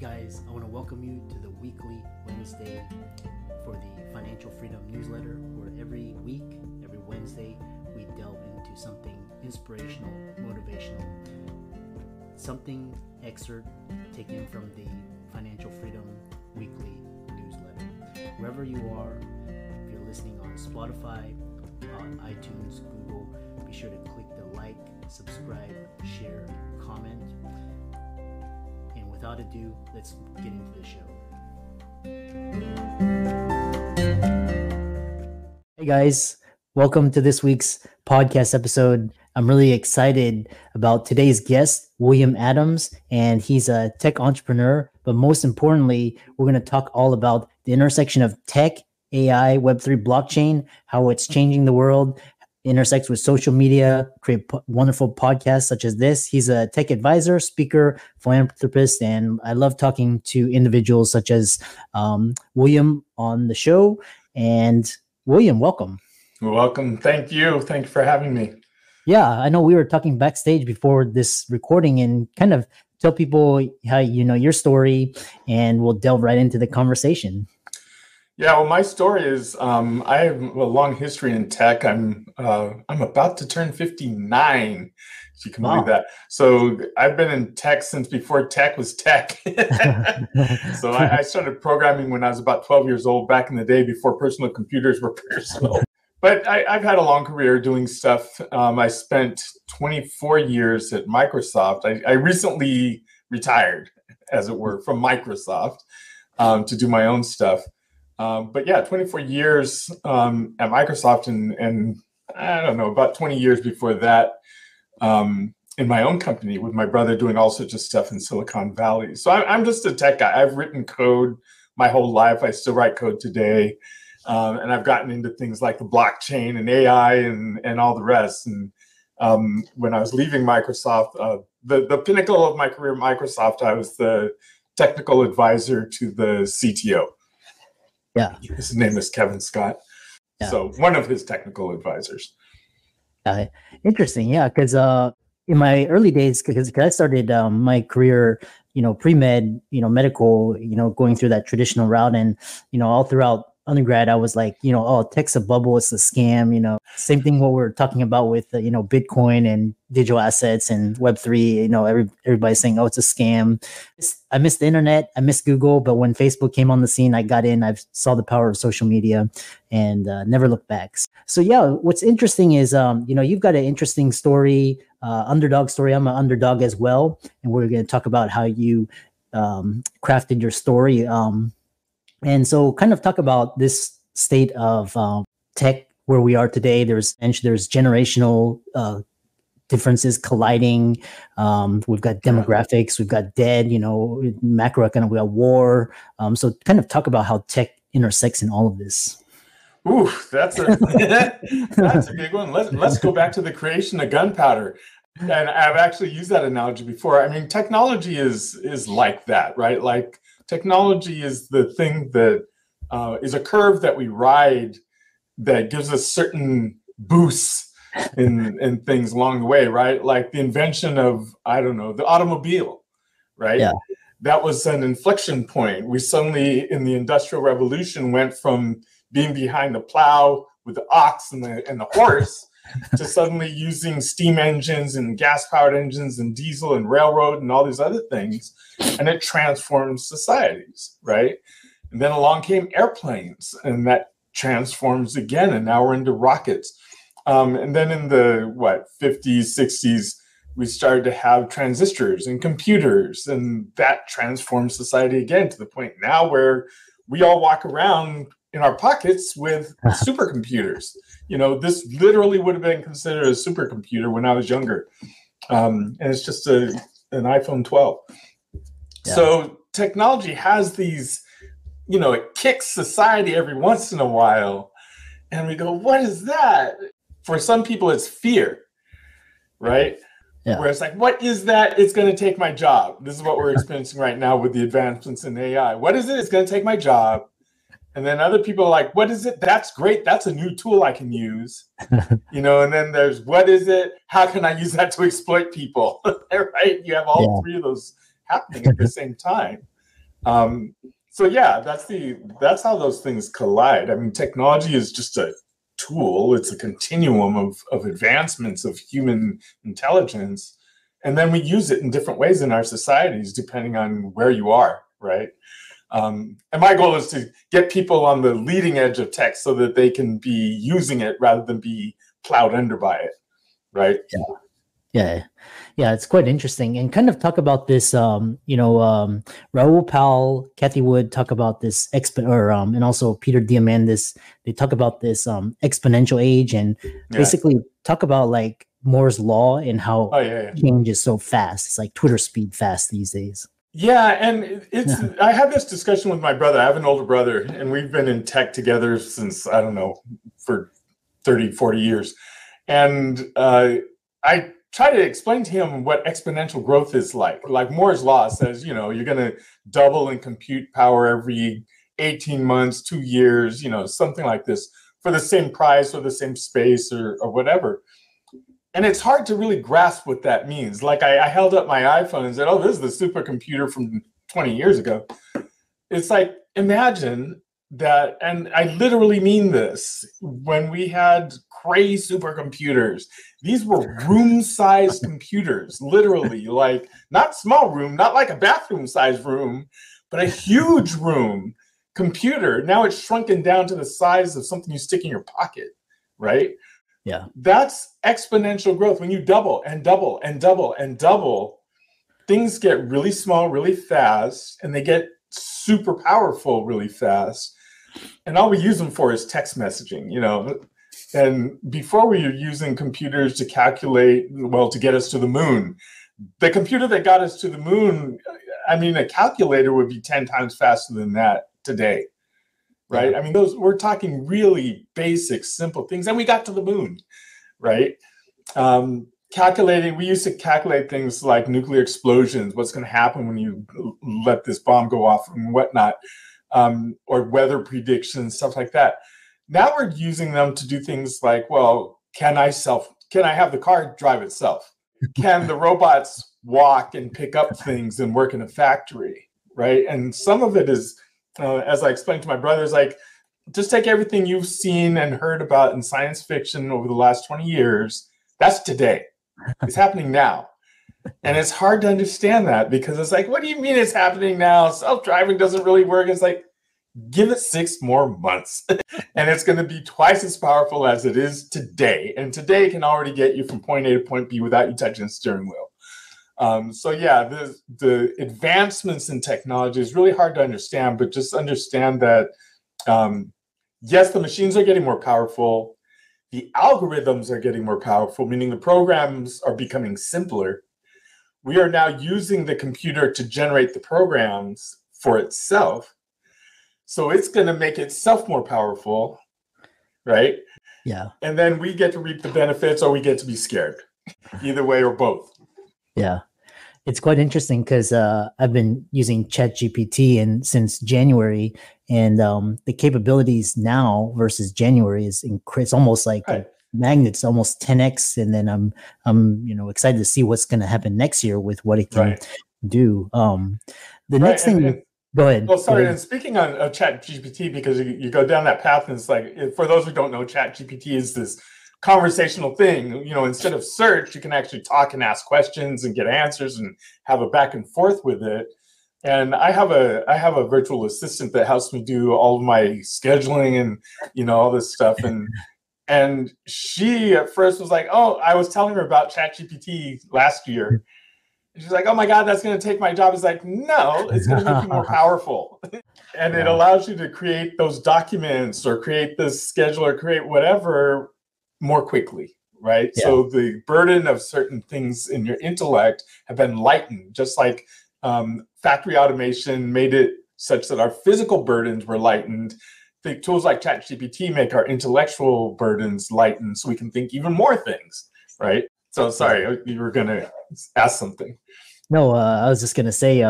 guys, I want to welcome you to the weekly Wednesday for the Financial Freedom newsletter, where every week, every Wednesday, we delve into something inspirational, motivational, something excerpt taken from the Financial Freedom weekly newsletter. Wherever you are, if you're listening on Spotify, on iTunes, Google, be sure to click the like, subscribe, share, comment. And without ado, let's get into the show. Hey guys, welcome to this week's podcast episode. I'm really excited about today's guest, William Adams, and he's a tech entrepreneur. But most importantly, we're going to talk all about the intersection of tech, AI, Web3, blockchain, how it's changing the world, intersects with social media, create wonderful podcasts such as this. He's a tech advisor, speaker, philanthropist, and I love talking to individuals such as William on the show. And William, welcome. Welcome. Thank you. Thank you for having me. Yeah, I know we were talking backstage before this recording, and kind of tell people how you know your story, and we'll delve right into the conversation. Yeah, well, my story is I have a long history in tech. I'm about to turn 59, if you can believe that. So I've been in tech since before tech was tech. So I started programming when I was about 12 years old, back in the day before personal computers were personal. But I've had a long career doing stuff. I spent 24 years at Microsoft. I recently retired, as it were, from Microsoft to do my own stuff. But yeah, 24 years at Microsoft, and I don't know, about 20 years before that in my own company with my brother doing all sorts of stuff in Silicon Valley. So I'm just a tech guy. I've written code my whole life. I still write code today. And I've gotten into things like the blockchain and AI and all the rest. And when I was leaving Microsoft, the pinnacle of my career at Microsoft, I was the technical advisor to the CTO. Yeah. His name is Kevin Scott. Yeah. So one of his technical advisors. Interesting. Yeah. Because in my early days, because I started my career, pre-med, medical, going through that traditional route. And, all throughout undergrad, I was like, oh, tech's a bubble, it's a scam, same thing what we're talking about with, Bitcoin and digital assets and Web3, everybody's saying, oh, it's a scam. I miss the internet, I miss Google, but when Facebook came on the scene, I got in, I saw the power of social media and never looked back. So yeah, what's interesting is, you've got an interesting story, underdog story. I'm an underdog as well. And we're going to talk about how you crafted your story. And so kind of talk about this state of tech where we are today. There's generational differences colliding. We've got demographics, we've got debt, macroeconomic, we got war. So kind of talk about how tech intersects in all of this. Ooh, that's a big one. Let's go back to the creation of gunpowder. And I've actually used that analogy before. I mean, technology is like that, right? Like, technology is the thing that is a curve that we ride that gives us certain boosts in things along the way, right? Like the invention of, I don't know, the automobile, right? Yeah. That was an inflection point. We suddenly, in the Industrial Revolution, went from being behind the plow with the ox and the horse to suddenly using steam engines and gas-powered engines and diesel and railroad and all these other things. And it transforms societies, right? And then along came airplanes, and that transforms again. And now we're into rockets. And then in the, 50s, 60s, we started to have transistors and computers, and that transformed society again to the point now where we all walk around in our pockets with supercomputers. This literally would have been considered a supercomputer when I was younger. And it's just an iPhone 12. Yeah. So technology has these, it kicks society every once in a while. And we go, what is that? For some people, it's fear, right? Yeah. Where it's like, what is that? It's going to take my job. This is what we're experiencing right now with the advancements in AI. What is it? It's going to take my job. And then other people are like, what is it? That's great. That's a new tool I can use. And then there's, what is it? How can I use that to exploit people? Right? You have all three of those happening at the same time. Um, so yeah, that's how those things collide. I mean, technology is just a tool. It's a continuum of advancements of human intelligence, and then we use it in different ways in our societies depending on where you are, right? And my goal is to get people on the leading edge of tech so that they can be using it rather than be plowed under by it, right? Yeah, yeah, it's quite interesting, and kind of talk about this. Raoul Pal, Kathy Wood talk about this and also Peter Diamandis. They talk about this exponential age, and basically talk about like Moore's law and how change is so fast. It's like Twitter speed fast these days. Yeah, and I had this discussion with my brother. I have an older brother, and we've been in tech together since, I don't know, for 30, 40 years. And I try to explain to him what exponential growth is like. Like Moore's law says, you're going to double in compute power every 18 months, 2 years, something like this for the same price or the same space or whatever. And it's hard to really grasp what that means. Like I held up my iPhone and said, oh, this is the supercomputer from 20 years ago. It's like, imagine that, and I literally mean this, when we had Cray supercomputers, these were room-sized computers, literally, like not small room, not like a bathroom-sized room, but a huge room computer. Now it's shrunken down to the size of something you stick in your pocket, right? Yeah. That's exponential growth. When you double and double and double and double, things get really small really fast, and they get super powerful really fast. And all we use them for is text messaging, And before we were using computers to calculate, to get us to the moon. The computer that got us to the moon, I mean, a calculator would be 10 times faster than that today. Right. Yeah. I mean, we're talking really basic, simple things. And we got to the moon. Right. Calculating, we used to calculate things like nuclear explosions, what's going to happen when you let this bomb go off and whatnot, or weather predictions, stuff like that. Now we're using them to do things like, can I have the car drive itself? Can the robots walk and pick up things and work in a factory? Right. And some of it is, as I explained to my brothers, like, just take everything you've seen and heard about in science fiction over the last 20 years. That's today. It's happening now. And it's hard to understand that because it's like, what do you mean it's happening now? Self-driving doesn't really work. It's like, give it 6 more months and it's going to be twice as powerful as it is today. And today can already get you from point A to point B without you touching the steering wheel. So yeah, the advancements in technology is really hard to understand, but just understand that, yes, the machines are getting more powerful. The algorithms are getting more powerful, meaning the programs are becoming simpler. We are now using the computer to generate the programs for itself. So it's going to make itself more powerful, right? Yeah. And then we get to reap the benefits or we get to be scared. Either way or both. Yeah. It's quite interesting because I've been using ChatGPT since January, and the capabilities now versus January it's almost like a magnet's almost 10x. And then I'm excited to see what's going to happen next year with what it can do. The next thing. Go ahead. Well, sorry. And speaking of ChatGPT, because you go down that path, and it's like, for those who don't know, ChatGPT is this conversational thing. Instead of search, you can actually talk and ask questions and get answers and have a back and forth with it. And I have a virtual assistant that helps me do all of my scheduling and all this stuff. And she at first was like, oh, I was telling her about ChatGPT last year. She's like, oh my God, that's going to take my job. It's like, no, it's going to make you more powerful. And it allows you to create those documents or create this schedule or create whatever more quickly, right? Yeah. So the burden of certain things in your intellect have been lightened, just like factory automation made it such that our physical burdens were lightened. The tools like ChatGPT make our intellectual burdens lightened so we can think even more things, right? So sorry, you were going to ask something. No, I was just going to say,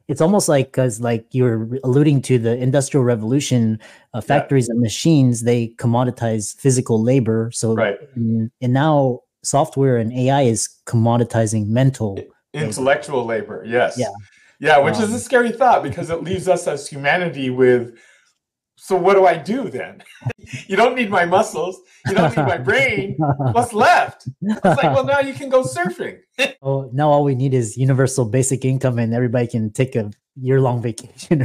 it's almost like, because like you're alluding to the Industrial Revolution, factories and machines, they commoditize physical labor. So and now software and AI is commoditizing mental intellectual labor. Yes. Yeah. Yeah, which is a scary thought because it leaves us as humanity with, so what do I do then? You don't need my muscles. You don't need my brain. What's left? It's like, well, now you can go surfing. Oh, now all we need is universal basic income and everybody can take a year-long vacation.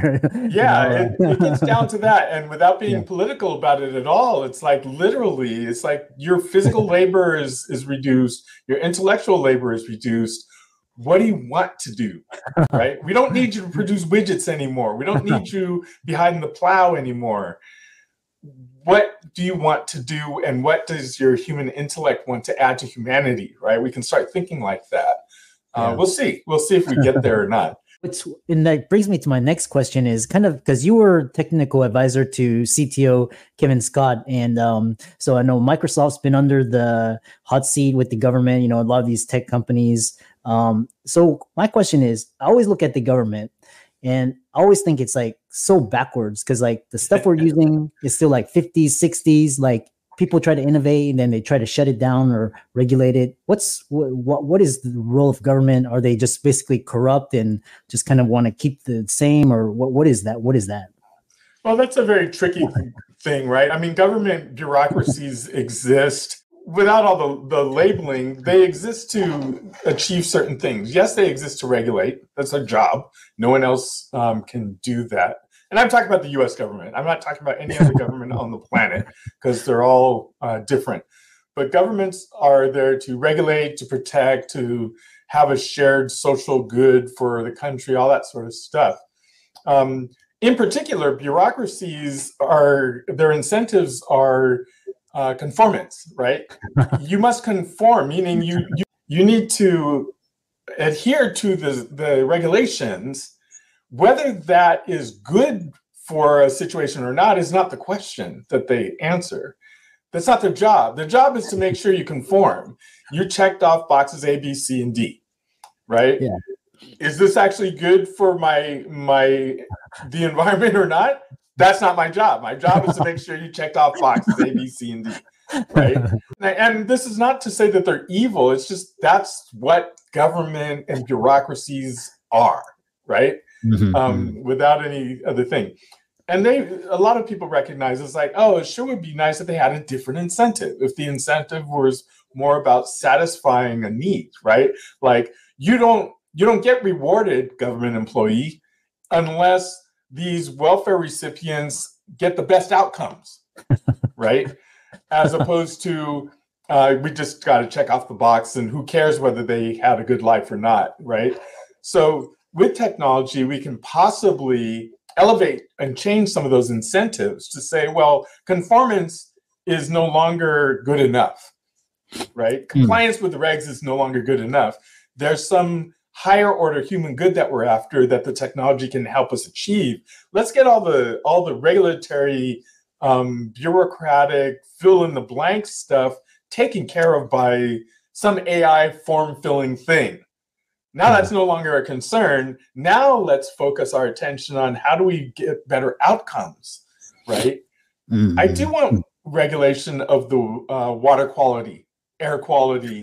Yeah, it gets down to that. And without being political about it at all, it's like literally, it's like your physical labor is reduced. Your intellectual labor is reduced. What do you want to do, right? We don't need you to produce widgets anymore. We don't need you behind the plow anymore. What do you want to do, and what does your human intellect want to add to humanity, right? We can start thinking like that. We'll see. We'll see if we get there or not. And that brings me to my next question is kind of because you were technical advisor to CTO Kevin Scott. And so I know Microsoft's been under the hot seat with the government, a lot of these tech companies. So my question is, I always look at the government and I always think it's like so backwards because like the stuff we're using is still like 50s, 60s, like people try to innovate and then they try to shut it down or regulate it. What is the role of government? Are they just basically corrupt and just kind of want to keep the same, or what is that? What is that? Well, that's a very tricky thing, right? I mean, government bureaucracies exist without all the labeling. They exist to achieve certain things. Yes, they exist to regulate. That's their job. No one else can do that. And I'm talking about the US government. I'm not talking about any other government on the planet because they're all different. But governments are there to regulate, to protect, to have a shared social good for the country, all that sort of stuff. In particular, bureaucracies their incentives are conformance, right? You must conform, meaning you need to adhere to the regulations. Whether that is good for a situation or not is not the question that they answer. That's not their job. Their job is to make sure you conform. You checked off boxes A, B, C, and D, right? Yeah. Is this actually good for the environment or not? That's not my job. My job is to make sure you checked off boxes A, B, C, and D, right? And this is not to say that they're evil. It's just that's what government and bureaucracies are, right? Without any other thing. And a lot of people recognize it's like, oh, it sure would be nice if they had a different incentive. If the incentive was more about satisfying a need, right? Like you don't get rewarded, government employee, unless these welfare recipients get the best outcomes, right? As opposed to we just got to check off the box and who cares whether they had a good life or not, right? So with technology, we can possibly elevate and change some of those incentives to say, well, conformance is no longer good enough, right? Compliance with the regs is no longer good enough. There's some higher order human good that we're after that the technology can help us achieve. Let's get all the regulatory, bureaucratic, fill in the blank stuff taken care of by some AI form-filling thing. Now that's no longer a concern. Now let's focus our attention on how do we get better outcomes, right? I do want regulation of the water quality, air quality,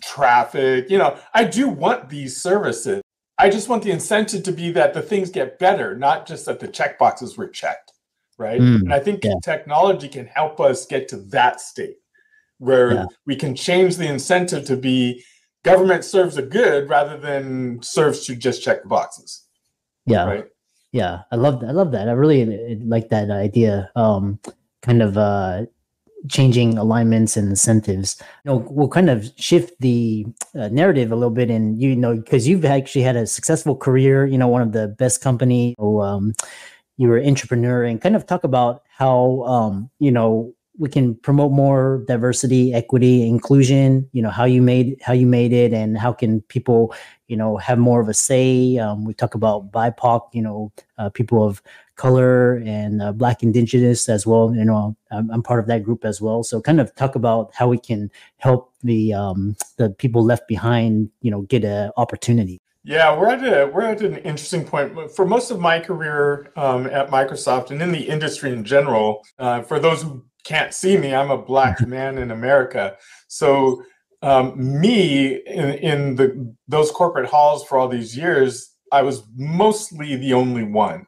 traffic. I do want these services. I just want the incentive to be that the things get better, not just that the check boxes were checked, right? And I think technology can help us get to that state where we can change the incentive to be government serves a good rather than serves to just check the boxes. Yeah. Right. Yeah. I love that. I really like that idea. Kind of changing alignments and incentives. We'll kind of shift the narrative a little bit, and because you've actually had a successful career, one of the best company. You were an entrepreneur, and kind of talk about how we can promote more diversity, equity, inclusion, how you made it, and how can people, have more of a say. We talk about BIPOC, people of color and Black Indigenous as well. I'm part of that group as well. So kind of talk about how we can help the people left behind, get an opportunity. Yeah, we're at an interesting point. For most of my career at Microsoft and in the industry in general, for those who can't see me, I'm a Black man in America. So me in those corporate halls for all these years, I was mostly the only one.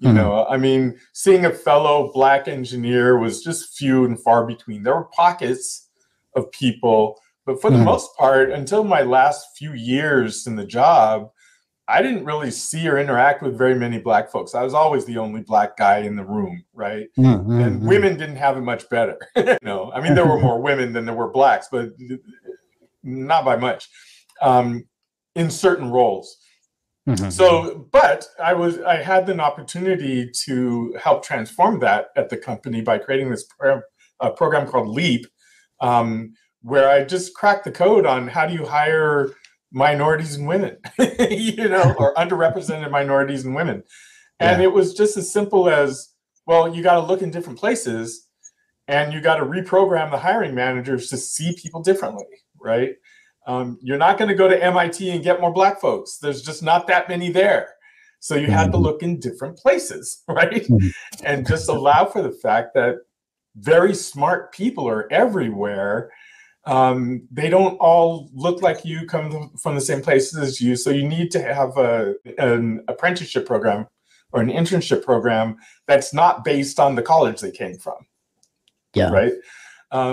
You know, I mean, seeing a fellow Black engineer was just few and far between. There were pockets of people, but for the most part, until my last few years in the job, I didn't really see or interact with very many Black folks. I was always the only Black guy in the room, right? And women didn't have it much better. You know, I mean, there were more women than there were Blacks, but not by much in certain roles. So, but I had an opportunity to help transform that at the company by creating this program called LEAP, where I just cracked the code on how do you hire minorities and women, you know, or underrepresented minorities and women. And it was just as simple as, well, you got to look in different places and you got to reprogram the hiring managers to see people differently, right? You're not going to go to MIT and get more Black folks. There's just not that many there. So you had to look in different places, right? And just allow for the fact that very smart people are everywhere. They don't all look like you, come from the same places as you. So you need to have an apprenticeship program or an internship program that's not based on the college they came from. Yeah. Right.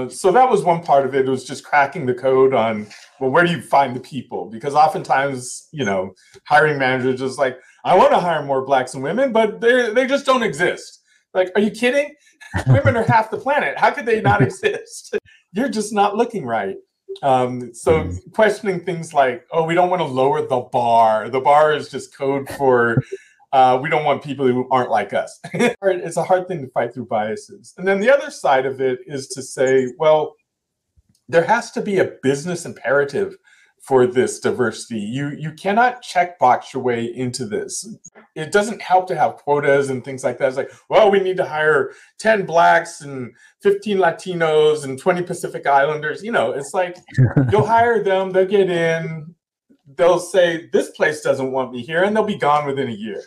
So that was one part of it. It was just cracking the code on, well, where do you find the people? Because oftentimes, you know, hiring managers just like, I want to hire more Blacks and women, but they just don't exist. Like, are you kidding? Women are half the planet. How could they not exist? You're just not looking right. So questioning things like, oh, we don't want to lower the bar. The bar is just code for we don't want people who aren't like us. It's a hard thing to fight through biases. And then the other side of it is to say, well, there has to be a business imperative for this diversity. You cannot checkbox your way into this. It doesn't help to have quotas and things like that. It's like, well, we need to hire 10 Blacks and 15 Latinos and 20 Pacific Islanders. You know, it's like, you'll hire them, they'll get in, they'll say, this place doesn't want me here, and they'll be gone within a year,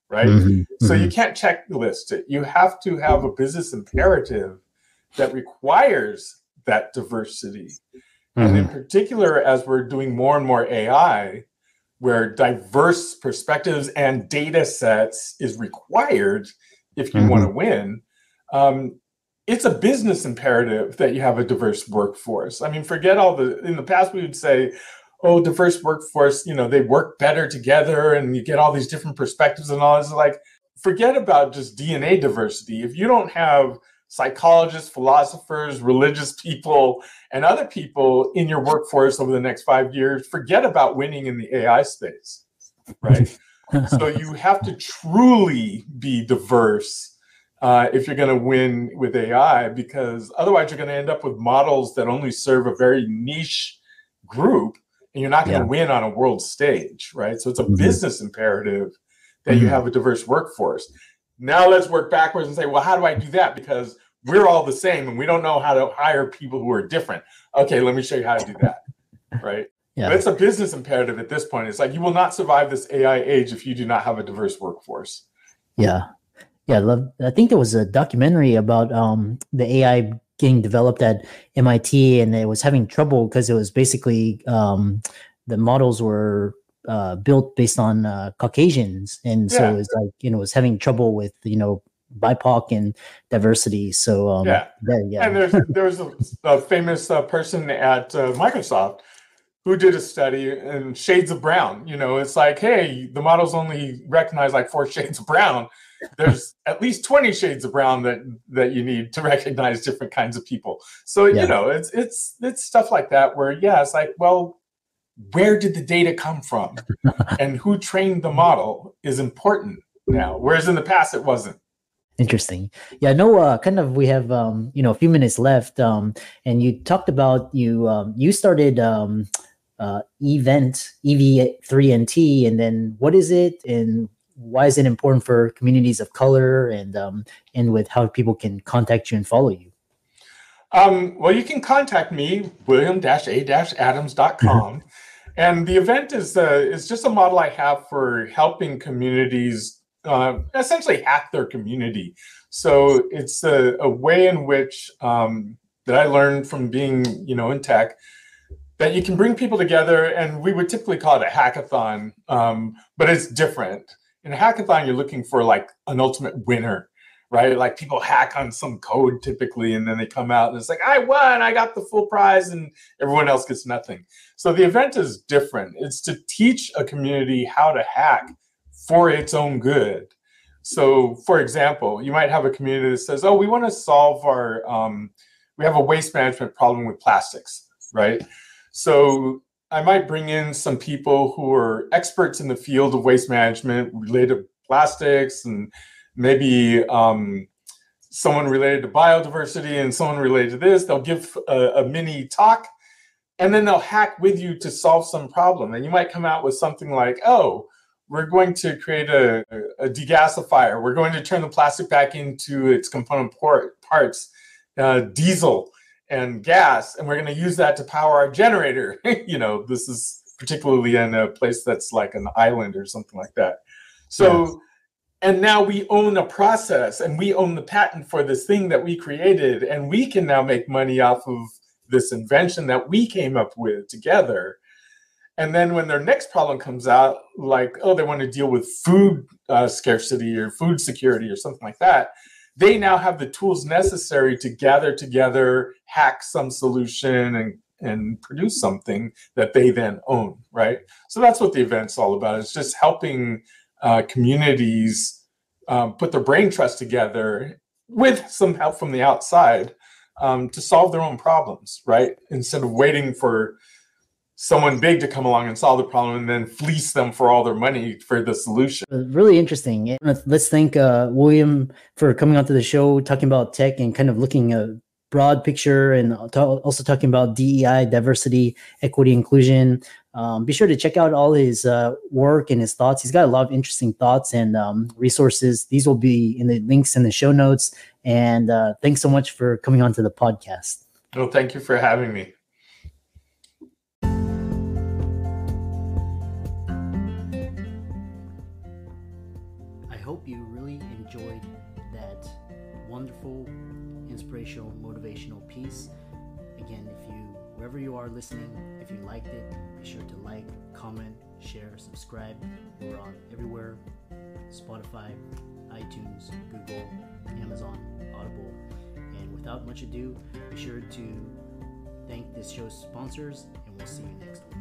right? So you can't checklist it. You have to have a business imperative that requires that diversity. And in particular, as we're doing more and more AI, where diverse perspectives and data sets is required if you want to win, it's a business imperative that you have a diverse workforce. I mean, forget in the past we would say, oh, diverse workforce, you know, they work better together and you get all these different perspectives and all this. Like, forget about just DNA diversity. If you don't have psychologists, philosophers, religious people, and other people in your workforce over the next 5 years, forget about winning in the AI space, right? So you have to truly be diverse if you're going to win with AI, because otherwise you're going to end up with models that only serve a very niche group, and you're not going to win on a world stage, right? So it's a business imperative that you have a diverse workforce. Now let's work backwards and say, well, how do I do that? Because we're all the same and we don't know how to hire people who are different. Okay, let me show you how to do that, right? But it's a business imperative at this point. It's like, you will not survive this AI age if you do not have a diverse workforce. Yeah. I think there was a documentary about the AI getting developed at MIT, and it was having trouble because it was basically the models were built based on Caucasians, and so it's like, you know, it was having trouble with, you know, BIPOC and diversity. So and there was a famous person at Microsoft who did a study in shades of brown. You know, it's like, hey, the models only recognize like 4 shades of brown. There's at least 20 shades of brown that you need to recognize different kinds of people. So you know, it's stuff like that where it's like, well, where did the data come from and who trained the model is important now, whereas in the past it wasn't. Interesting. Yeah, I know kind of we have you know, a few minutes left, and you talked about you started event EV3NT, and then what is it and why is it important for communities of color, and with how people can contact you and follow you? Well, you can contact me, william-a-adams.com. And the event is just a model I have for helping communities essentially hack their community. So it's a way in which that I learned from being, you know, in tech. that you can bring people together, and we would typically call it a hackathon, but it's different. In a hackathon, you're looking for like an ultimate winner, right? Like people hack on some code typically, and then they come out and it's like, I won, I got the full prize, and everyone else gets nothing. So the event is different. It's to teach a community how to hack for its own good. So, for example, you might have a community that says, oh, we want to solve we have a waste management problem with plastics, right? So I might bring in some people who are experts in the field of waste management related to plastics, and maybe someone related to biodiversity and someone related to this. They'll give a mini talk, and then they'll hack with you to solve some problem. And you might come out with something like, oh, we're going to create a degasifier. We're going to turn the plastic back into its component parts, diesel and gas, and we're going to use that to power our generator. This is particularly in a place that's like an island or something like that. So, yes. And now we own a process, and we own the patent for this thing that we created, and we can now make money off of this invention that we came up with together. And then when their next problem comes out, like, oh, they want to deal with food scarcity or food security or something like that, they now have the tools necessary to gather together, hack some solution, and produce something that they then own, right? So that's what the event's all about. It's just helping communities put their brain trust together with some help from the outside to solve their own problems, right? Instead of waiting for someone big to come along and solve the problem and then fleece them for all their money for the solution. Really interesting. Let's thank William for coming onto the show, talking about tech and kind of looking a broad picture, and also talking about DEI, diversity, equity, inclusion. Be sure to check out all his work and his thoughts. He's got a lot of interesting thoughts and resources. These will be in the links in the show notes. And thanks so much for coming onto the podcast. Well, thank you for having me. Hope you really enjoyed that wonderful, inspirational, motivational piece. Again, wherever you are listening, if you liked it, be sure to like, comment, share, subscribe. We're on everywhere: Spotify, iTunes, Google, Amazon, Audible. And without much ado, be sure to thank this show's sponsors, and we'll see you next week.